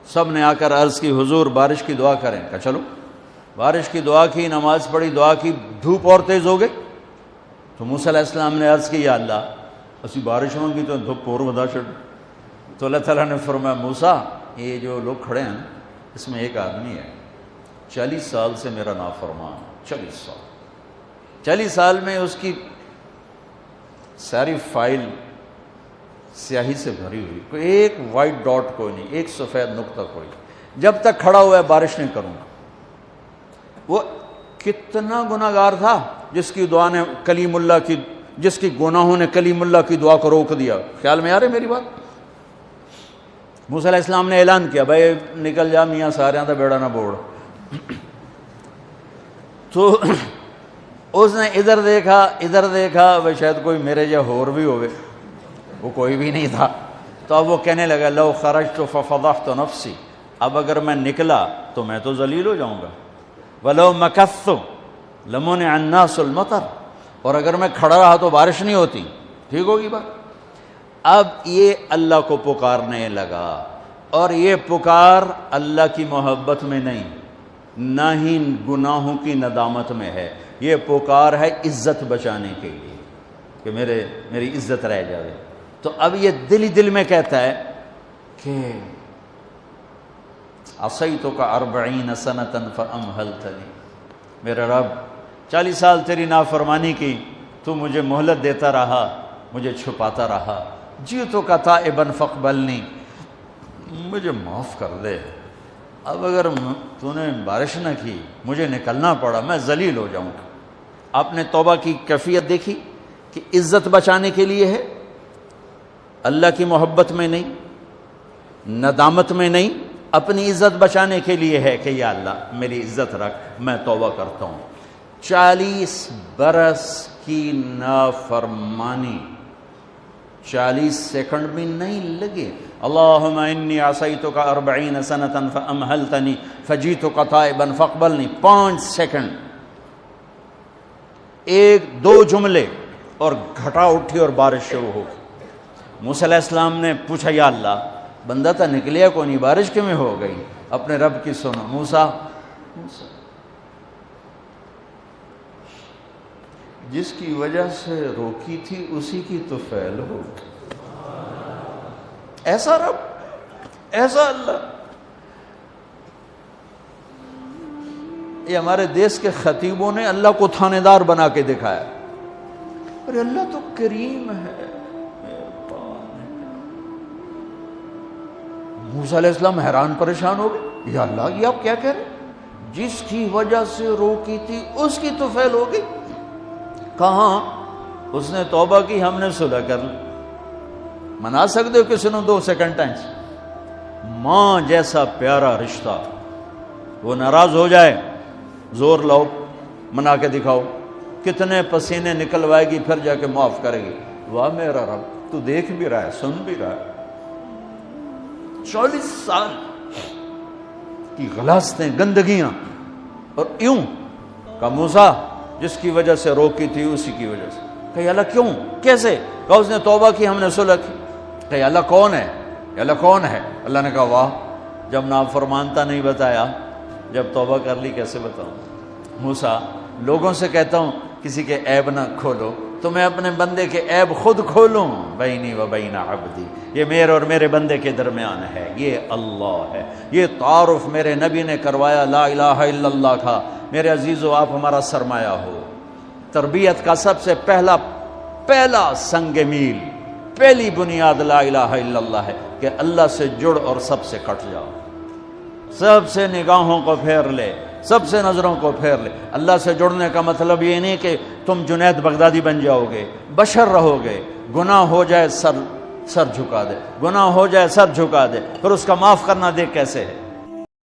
سب نے آ کر عرض کی حضور بارش کی دعا کریں. کہا چلو. بارش کی دعا کی, نماز پڑھی, دعا کی, دھوپ اور تیز ہو گئی. تو موسیٰ علیہ السلام نے عرض کی یا اللہ اسی بارش ہوں گی تو دھوپ اور ودا چڑھ. تو اللہ تعالیٰ نے فرمایا موسیٰ یہ جو لوگ کھڑے ہیں اس میں ایک آدمی ہے 40 سال سے میرا نافرمان. 40 سال میں اس کی ساری فائل سیاہی سے بھری ہوئی, کوئی ایک وائٹ ڈاٹ کوئی نہیں, ایک سفید نقطہ کوئی. جب تک کھڑا ہوا ہے بارش نہیں کروں گا. وہ کتنا گناہ گار تھا جس کی دعا نے کلیم اللہ کی, جس کی گناہوں نے کلیم اللہ کی دعا کو روک دیا. خیال میں آ رہے میری بات؟ موسیٰ علیہ السلام نے اعلان کیا بھائی نکل جا میاں سارے دا بیڑا نہ بوڑ. تو اس نے ادھر دیکھا وہ شاید کوئی میرے جا ہور بھی ہوئے, وہ کوئی بھی نہیں تھا. تو اب وہ کہنے لگا لو خرجت ففضحت نفسی, اب اگر میں نکلا تو میں تو ذلیل ہو جاؤں گا. ولو مکثت لمنع الناس المطر, اور اگر میں کھڑا رہا تو بارش نہیں ہوتی. ٹھیک ہوگی بات. اب یہ اللہ کو پکارنے لگا, اور یہ پکار اللہ کی محبت میں نہیں, نہ ہی گناہوں کی ندامت میں ہے. یہ پکار ہے عزت بچانے کے لیے کہ میری عزت رہ جائے. تو اب یہ دل ہی دل میں کہتا ہے کہ عصیتک 40 سنة فامہلتنی, میرا رب 40 سال تیری نافرمانی کی, تو مجھے مہلت دیتا رہا, مجھے چھپاتا رہا. جئتک تائبا فاقبلنی, مجھے معاف کر دے. اب اگر تو نے بارش نہ کی, مجھے نکلنا پڑا, میں ذلیل ہو جاؤں گا. آپ نے توبہ کی کیفیت دیکھی کہ عزت بچانے کے لیے ہے, اللہ کی محبت میں نہیں, ندامت میں نہیں, اپنی عزت بچانے کے لیے ہے کہ یا اللہ میری عزت رکھ, میں توبہ کرتا ہوں. 40 برس کی نافرمانی 40 سیکنڈ بھی نہیں لگے. اللہم انی عصیتک 40 سنة فامہلتنی فجئتک تائبا فاقبلنی. 5 سیکنڈ, 1-2 جملے اور گھٹا اٹھی اور بارش شروع ہو گئی. موسیٰ علیہ السلام نے پوچھا یا اللہ بندہ تھا نکلیا کو نہیں, بارش کیوں ہو گئی؟ اپنے رب کی سنو. موسیٰ جس کی وجہ سے روکی تھی اسی کی تو فعل ہو. ایسا رب, ایسا اللہ. یہ ہمارے دیس کے خطیبوں نے اللہ کو تھانے دار بنا کے دکھایا. ارے اللہ تو کریم ہے. موسیٰ علیہ السلام حیران پریشان ہو گئے, یا اللہ یہ آپ کیا کہہ رہے ہیں؟ جس کی وجہ سے روکی تھی اس کی تو فعل ہو گئی. کہاں اس نے توبہ کی, ہم نے صلح کر لی. منا سکتے ہو کسی نے 2 سیکنڈ ٹائم؟ ماں جیسا پیارا رشتہ, وہ ناراض ہو جائے زور لاؤ منا کے دکھاؤ, کتنے پسینے نکلوائے گی پھر جا کے معاف کرے گی. واہ میرا رب, تو دیکھ بھی رہا ہے, سن بھی رہا ہے. 40 سال کی غلاظتیں, گندگیاں, اور یوں کہ موسیٰ جس کی وجہ سے روکی تھی اسی کی وجہ سے. کہ اللہ کیوں, کیسے؟ کہا اس نے توبہ کی, ہم نے صلح کی. کہ اللہ کون ہے, اللہ کون ہے؟ اللہ نے کہا واہ, جب نافرمانتا نہیں بتایا, جب توبہ کر لی کیسے بتاؤں؟ موسیٰ لوگوں سے کہتا ہوں کسی کے عیب نہ کھولو, تو میں اپنے بندے کے عیب خود کھولوں. بینی و بین عبدی, یہ میرے اور میرے بندے کے درمیان ہے, یہ اللہ ہے. یہ تعارف میرے نبی نے کروایا لا الہ الا اللہ کا. میرے عزیزو آپ ہمارا سرمایہ ہو. تربیت کا سب سے پہلا سنگ میل, پہلی بنیاد لا الہ الا اللہ ہے کہ اللہ سے جڑ اور سب سے کٹ جاؤ. سب سے نگاہوں کو پھیر لے, سب سے نظروں کو پھیر لے. اللہ سے جڑنے کا مطلب یہ نہیں کہ تم جنید بغدادی بن جاؤ گے, بشر رہو گے. گناہ ہو جائے سر جھکا دے, گناہ ہو جائے سر جھکا دے, پھر اس کا معاف کرنا دیکھ کیسے ہے.